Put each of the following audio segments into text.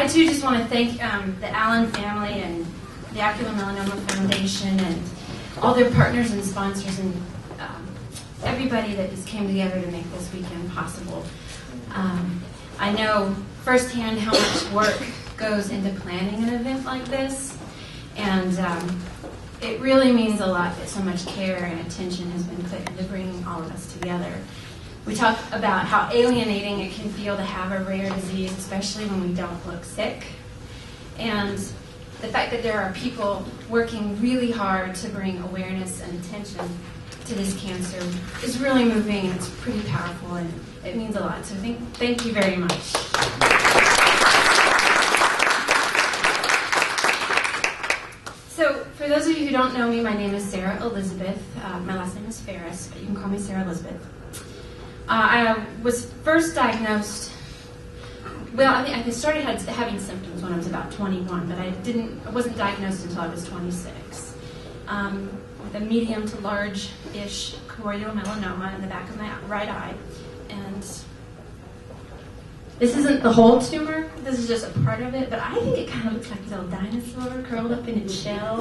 I too just want to thank the Allen family and the Ocular Melanoma Foundation and all their partners and sponsors and everybody that just came together to make this weekend possible. I know firsthand how much work goes into planning an event like this, and it really means a lot that so much care and attention has been put into bringing all of us together. We talk about how alienating it can feel to have a rare disease, especially when we don't look sick. And the fact that there are people working really hard to bring awareness and attention to this cancer is really moving, and it's pretty powerful, and it means a lot. So thank you very much. So for those of you who don't know me, my name is Sarah Elizabeth. My last name is Pharis, but you can call me Sarah Elizabeth. I was first diagnosed, well, I started having symptoms when I was about 21, but I wasn't diagnosed until I was 26. With a medium to large-ish choroidal melanoma in the back of my right eye. And this isn't the whole tumor, this is just a part of it, but I think it kind of looks like a little dinosaur curled up in its shell.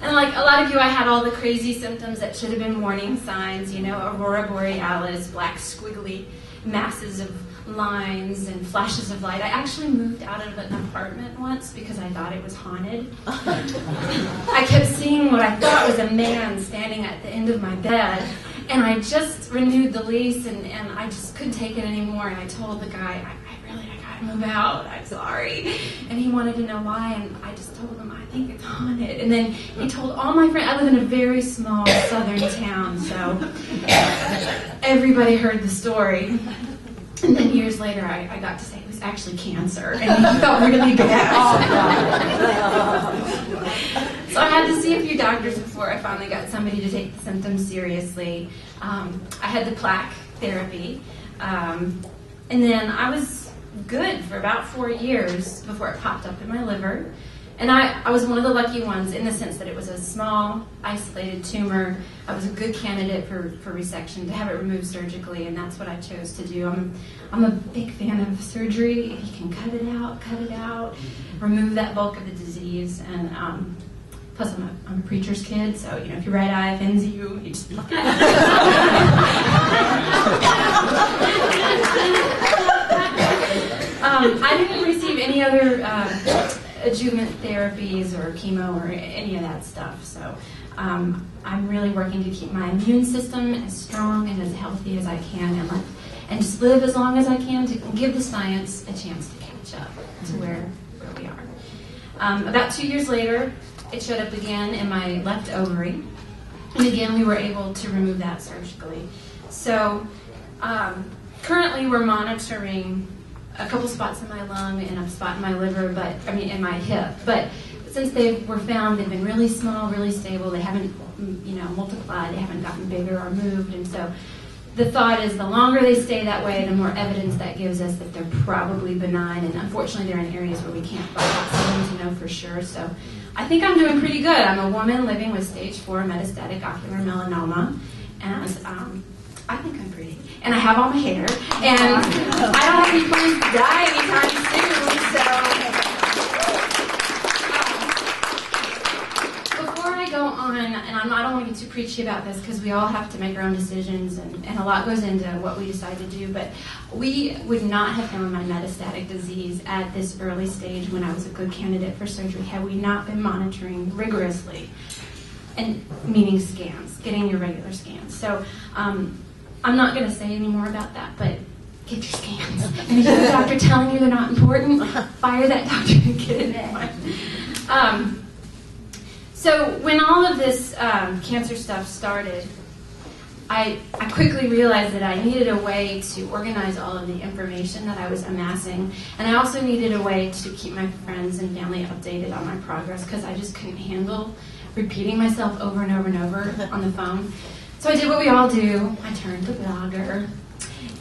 And like a lot of you, I had all the crazy symptoms that should have been warning signs, aurora borealis, black squiggly masses of lines and flashes of light. I actually moved out of an apartment once because I thought it was haunted. I kept seeing what I thought was a man standing at the end of my bed, and I just renewed the lease, and I just couldn't take it anymore, and I told the guy, I gotta move out, I'm sorry. And he wanted to know why, and I just told him, I think it's haunted. And then he told all my friends. I live in a very small southern town, so everybody heard the story. And then years later, I got to say it was actually cancer, and he felt really bad. So I had to see a few doctors before I finally got somebody to take the symptoms seriously. I had the plaque therapy, and then I was good for about 4 years before it popped up in my liver. And I was one of the lucky ones in the sense that it was a small, isolated tumor. I was a good candidate for resection, to have it removed surgically, and that's what I chose to do. I'm a big fan of surgery. If you can cut it out, remove that bulk of the disease. And plus, I'm a preacher's kid, so if your right eye offends you, you just pluck it out. I didn't receive any other adjuvant therapies or chemo or any of that stuff. So I'm really working to keep my immune system as strong and as healthy as I can, and just live as long as I can to give the science a chance to catch up to where we are. About 2 years later, it showed up again in my left ovary, and again we were able to remove that surgically. So currently we're monitoring a couple spots in my lung and a spot in my liver, in my hip. But since they were found, they've been really small, really stable. They haven't, multiplied. They haven't gotten bigger or moved. And so the thought is the longer they stay that way, the more evidence that gives us that they're probably benign. And unfortunately, they're in areas where we can't biopsy them to know for sure. So I think I'm doing pretty good. I'm a woman living with stage 4 metastatic ocular melanoma. And I think I'm pretty. And I have all my hair. And I don't have any plans to die anytime soon. So before I go on, and I don't want to get too preachy about this because we all have to make our own decisions, and a lot goes into what we decide to do, but we would not have found my metastatic disease at this early stage when I was a good candidate for surgery had we not been monitoring rigorously, and meaning scans, getting your regular scans. So I'm not going to say any more about that, but get your scans. And if you have a doctor telling you they're not important, fire that doctor and get it done. So when all of this cancer stuff started, I quickly realized that I needed a way to organize all of the information that I was amassing, and I also needed a way to keep my friends and family updated on my progress because I just couldn't handle repeating myself over and over and over on the phone. So I did what we all do. I turned to blogger.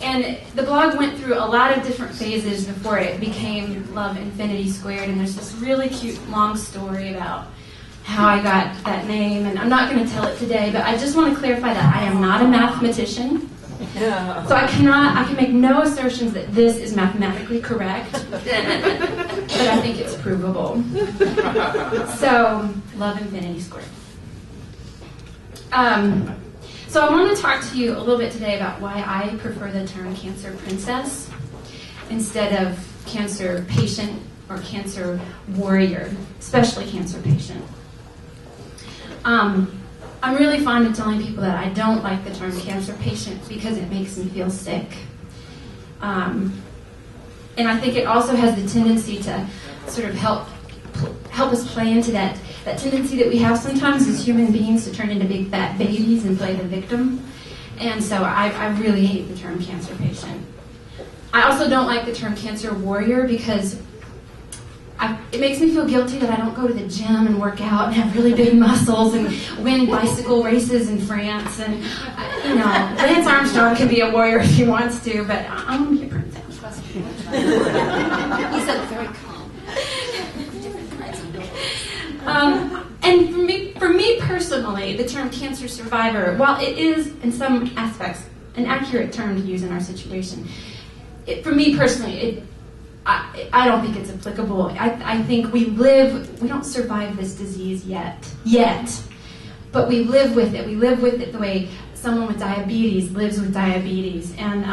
And the blog went through a lot of different phases before it became Love Infinity Squared. And there's this really cute long story about how I got that name. And I'm not going to tell it today, but I just want to clarify that I am not a mathematician. So I can make no assertions that this is mathematically correct, but I think it's provable. So, love infinity squared. So I want to talk to you a little bit today about why I prefer the term cancer princess instead of cancer patient or cancer warrior, especially cancer patient. I'm really fond of telling people that I don't like the term cancer patient because it makes me feel sick. And I think it also has the tendency to sort of help us play into that tendency that we have sometimes as human beings to turn into big fat babies and play the victim. And so I really hate the term cancer patient. I also don't like the term cancer warrior because it makes me feel guilty that I don't go to the gym and work out and have really big muscles and win bicycle races in France. And, you know, Lance Armstrong can be a warrior if he wants to, but I'm going to be a princess. He said very calm. Different kinds of goals. And for me personally, the term cancer survivor, while it is in some aspects an accurate term to use in our situation, for me personally, I don't think it's applicable. I think we don't survive this disease yet, but we live with it. We live with it the way someone with diabetes lives with diabetes. And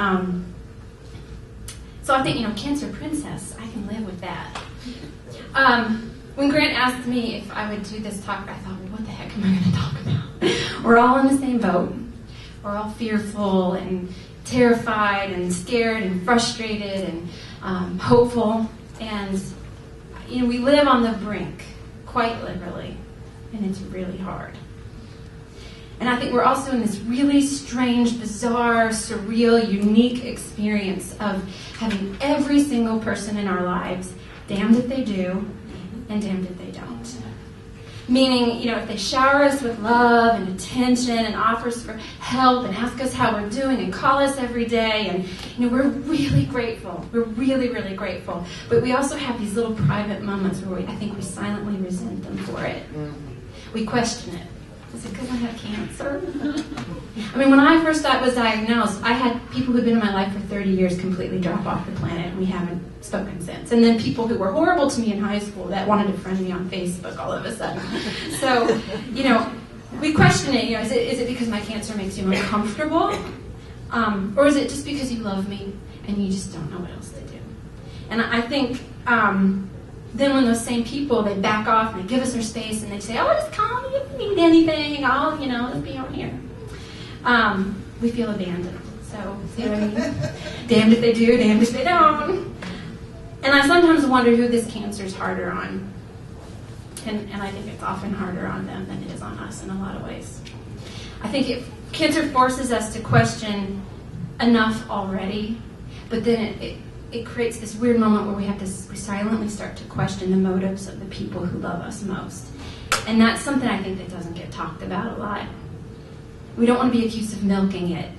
so I think, cancer princess, I can live with that. When Grant asked me if I would do this talk, I thought, well, what the heck am I going to talk about? We're all in the same boat. We're all fearful and terrified and scared and frustrated and hopeful. And, we live on the brink, quite literally, and it's really hard. And I think we're also in this really strange, bizarre, surreal, unique experience of having every single person in our lives, damned if they do, and damned if they don't. Meaning, if they shower us with love and attention and offer us for help and ask us how we're doing and call us every day, and we're really grateful. We're really, really grateful. But we also have these little private moments where I think we silently resent them for it. We question it. Is it because I have cancer? When I first was diagnosed, I had people who'd been in my life for 30 years completely drop off the planet, and we haven't spoken since. And then people who were horrible to me in high school that wanted to friend me on Facebook all of a sudden. So, we question it. Is it because my cancer makes you uncomfortable? Or is it just because you love me and you just don't know what else to do? And I think then when those same people, they back off and they give us our space and they say, oh, just call me if you need anything. I'll, let's be on here. We feel abandoned. So, see what I mean? Damned if they do, damned if they don't. And I sometimes wonder who this cancer's harder on. And I think it's often harder on them than it is on us in a lot of ways. I think cancer forces us to question enough already, but then it creates this weird moment where we silently start to question the motives of the people who love us most. And that's something I think that doesn't get talked about a lot. We don't want to be accused of milking it.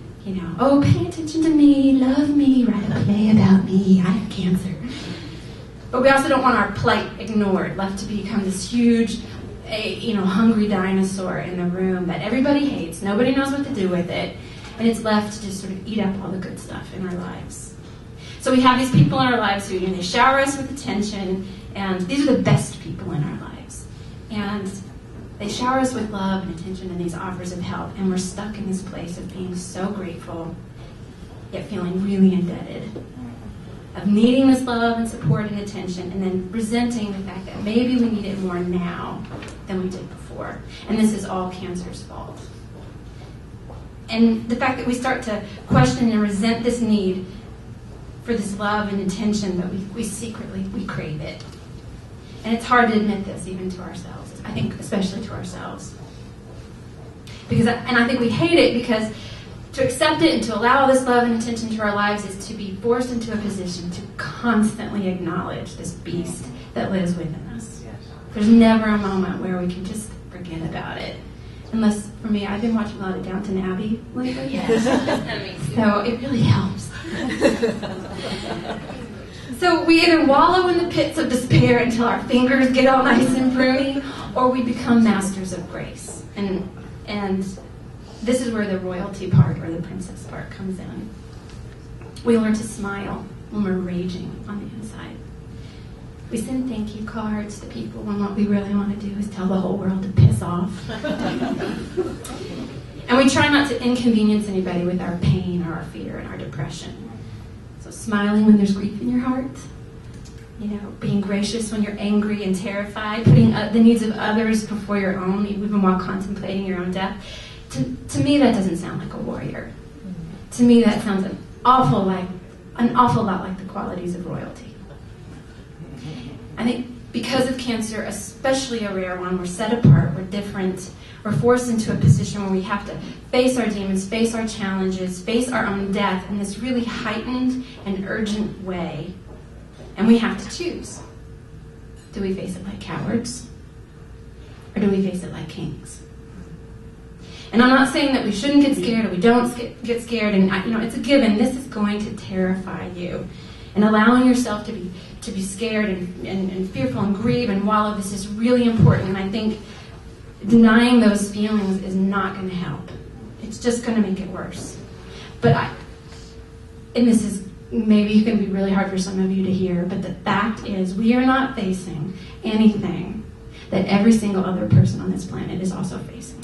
Oh, pay attention to me, love me, write a play about me, I have cancer. But we also don't want our plight ignored, left to become this huge, hungry dinosaur in the room that everybody hates, nobody knows what to do with it, and it's left to just sort of eat up all the good stuff in our lives. So we have these people in our lives who, they shower us with attention, and these are the best people in our lives. And they shower us with love and attention and these offers of help, and we're stuck in this place of being so grateful, yet feeling really indebted, of needing this love and support and attention, and then resenting the fact that maybe we need it more now than we did before. And this is all cancer's fault. And the fact that we start to question and resent this need for this love and attention, but we secretly crave it. And it's hard to admit this even to ourselves. I think especially to ourselves. And I think we hate it because to accept it and to allow this love and attention to our lives is to be forced into a position to constantly acknowledge this beast that lives within us. There's never a moment where we can just forget about it. Unless, for me, I've been watching a lot of Downton Abbey lately. Yes. So it really helps. So we either wallow in the pits of despair until our fingers get all nice and pruny, or we become masters of grace. And this is where the royalty part or the princess part comes in. We learn to smile when we're raging on the inside. We send thank you cards to people when what we really want to do is tell the whole world to piss off. And we try not to inconvenience anybody with our pain or our fear and our depression. So smiling when there's grief in your heart, being gracious when you're angry and terrified, putting the needs of others before your own, even while contemplating your own death. To me, that doesn't sound like a warrior. To me, that sounds an awful lot like the qualities of royalty. I think because of cancer, especially a rare one, we're set apart, we're different, we're forced into a position where we have to face our demons, face our challenges, face our own death in this really heightened and urgent way. And we have to choose. Do we face it like cowards? Or do we face it like kings? And I'm not saying that we shouldn't get scared or we don't get scared. And it's a given. This is going to terrify you. And allowing yourself to be scared and fearful and grieve and wallow, this is really important. And I think denying those feelings is not going to help. It's just going to make it worse. And this is maybe going to be really hard for some of you to hear, but the fact is we are not facing anything that every single other person on this planet is also facing.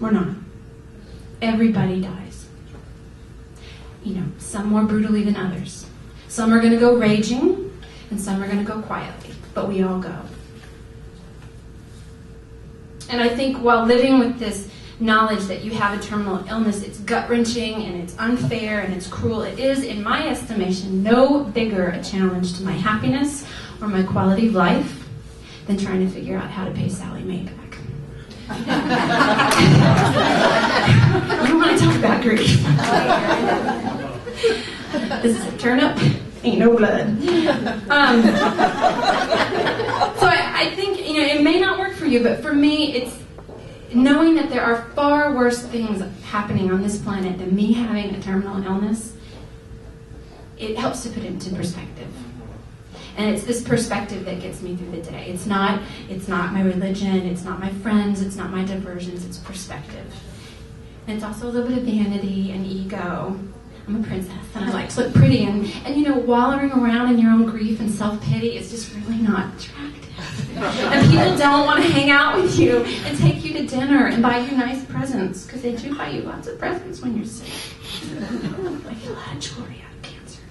We're not. Everybody dies. Some more brutally than others. Some are going to go raging, and some are going to go quietly, but we all go. And I think while living with this knowledge that you have a terminal illness, it's gut-wrenching, and it's unfair, and it's cruel. It is, in my estimation, no bigger a challenge to my happiness or my quality of life than trying to figure out how to pay Sally Mae back. You want to talk about grief? This is a turnip, ain't no blood. So I think it may not work for you, but for me, it's knowing that there are far worse things happening on this planet than me having a terminal illness. It helps to put it into perspective. And it's this perspective that gets me through the day. It's not my religion, it's not my friends, it's not my diversions, it's perspective. And it's also a little bit of vanity and ego. I'm a princess and I like to look pretty, and wallowing around in your own grief and self-pity is just really not attractive. And people don't want to hang out with you and take you to dinner and buy you nice presents, because they do buy you lots of presents when you're sick. I get a lot of jewelry out of cancer.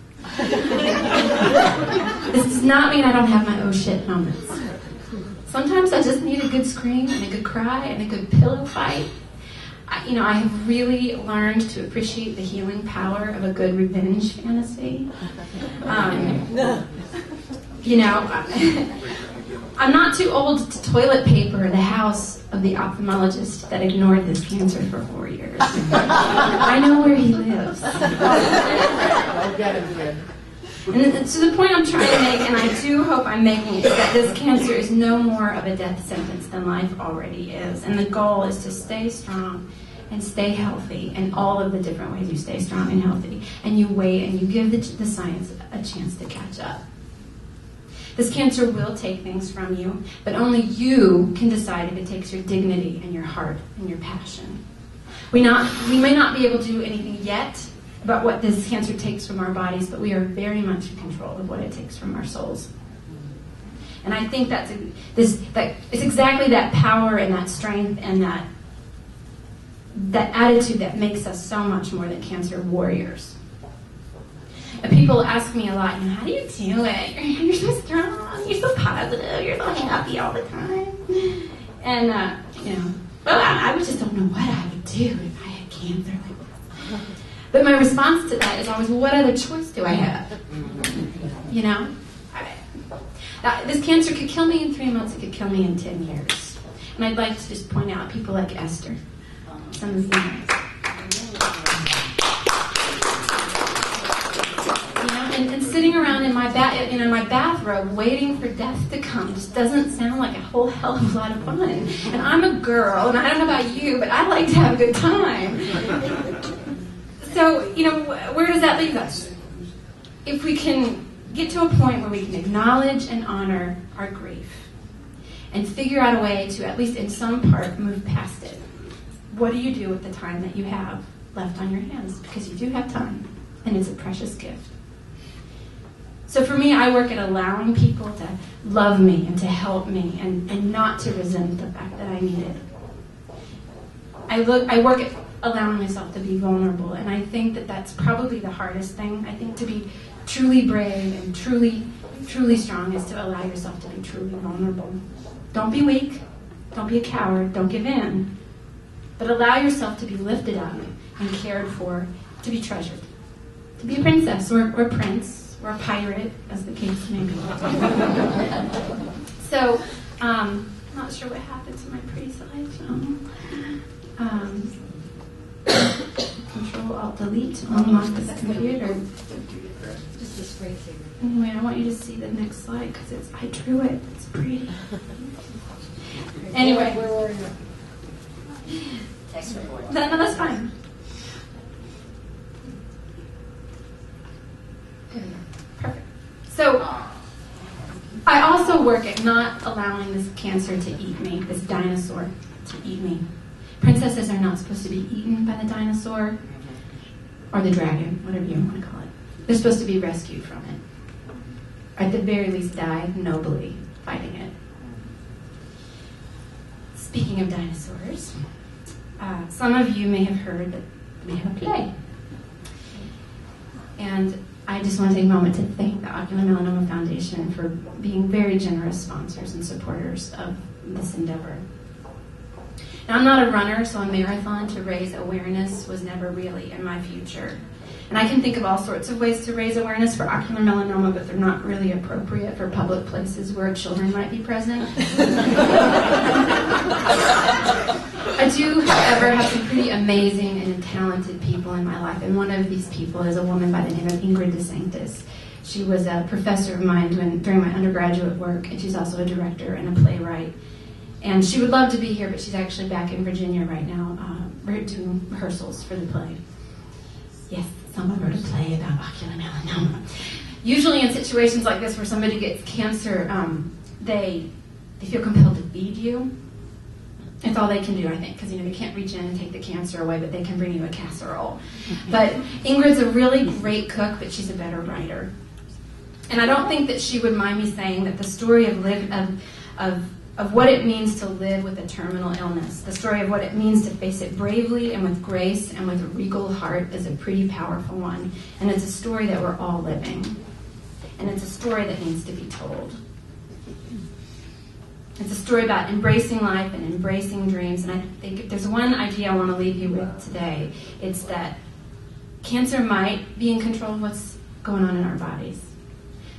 This does not mean I don't have my oh shit moments. Sometimes I just need a good scream and a good cry and a good pillow fight. I have really learned to appreciate the healing power of a good revenge fantasy. I'm not too old to toilet paper the house of the ophthalmologist that ignored this cancer for 4 years. I know where he lives. And to the point I'm trying to make, and I do hope I'm making it, is that this cancer is no more of a death sentence than life already is. And the goal is to stay strong and stay healthy in all of the different ways you stay strong and healthy. And you wait and you give the science a chance to catch up. This cancer will take things from you, but only you can decide if it takes your dignity and your heart and your passion. We may not be able to do anything yet about what this cancer takes from our bodies, but we are very much in control of what it takes from our souls. And I think it's exactly that power and that strength and that attitude that makes us so much more than cancer warriors. And people ask me a lot, how do you do it? You're so strong, you're so positive, you're so happy all the time. And, I just don't know what I would do if I had cancer. But my response to that is always, well, what other choice do I have? This cancer could kill me in 3 months, it could kill me in 10 years. And I'd like to just point out people like Esther. Some of the names. And sitting around in my bathrobe waiting for death to come just doesn't sound like a whole hell of a lot of fun. And I'm a girl, and I don't know about you, but I like to have a good time. So, where does that leave us? If we can get to a point where we can acknowledge and honor our grief and figure out a way to, at least in some part, move past it. what do you do with the time that you have left on your hands? Because you do have time, and it's a precious gift. So for me, I work at allowing people to love me and to help me and not to resent the fact that I need it. I work at allowing myself to be vulnerable, and I think that that's probably the hardest thing. I think to be truly brave and truly strong is to allow yourself to be truly vulnerable. Don't be weak. Don't be a coward. Don't give in. But allow yourself to be lifted up and cared for, to be treasured. To be a princess or prince or a pirate, as the case may be. So, I'm not sure what happened to my pretty slideshow. Control-Alt-Delete to unlock the computer. Just a screensaver. Anyway, I want you to see the next slide because I drew it. It's pretty. Anyway. Where were you? Text report. No, that's fine. Perfect. So, I also work at not allowing this cancer to eat me, this dinosaur to eat me. Princesses are not supposed to be eaten by the dinosaur or the dragon, whatever you want to call it. They're supposed to be rescued from it. Or at the very least die nobly fighting it. Speaking of dinosaurs, some of you may have heard that we have a play. And I just want to take a moment to thank the Ocular Melanoma Foundation for being very generous sponsors and supporters of this endeavor. Now, I'm not a runner, so a marathon to raise awareness was never really in my future. And I can think of all sorts of ways to raise awareness for ocular melanoma, but they're not really appropriate for public places where children might be present. I do, however, have some pretty amazing and talented people in my life, and one of these people is a woman by the name of Ingrid De Sanctis. She was a professor of mine during my undergraduate work, and she's also a director and a playwright. And she would love to be here, but she's actually back in Virginia right now, doing rehearsals for the play. Yes, someone wrote a play about ocular melanoma. Usually in situations like this where somebody gets cancer, they feel compelled to feed you. It's all they can do, I think, because they can't reach in and take the cancer away, but they can bring you a casserole. But Ingrid's a really great cook, but she's a better writer. And I don't think that she would mind me saying that the story of what it means to live with a terminal illness, the story of what it means to face it bravely and with grace and with a regal heart is a pretty powerful one. And it's a story that we're all living. And it's a story that needs to be told. It's a story about embracing life and embracing dreams. And I think if there's one idea I want to leave you with today, it's that cancer might be in control of what's going on in our bodies,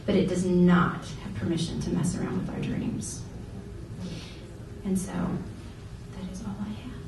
but it does not have permission to mess around with our dreams. And so, that is all I have.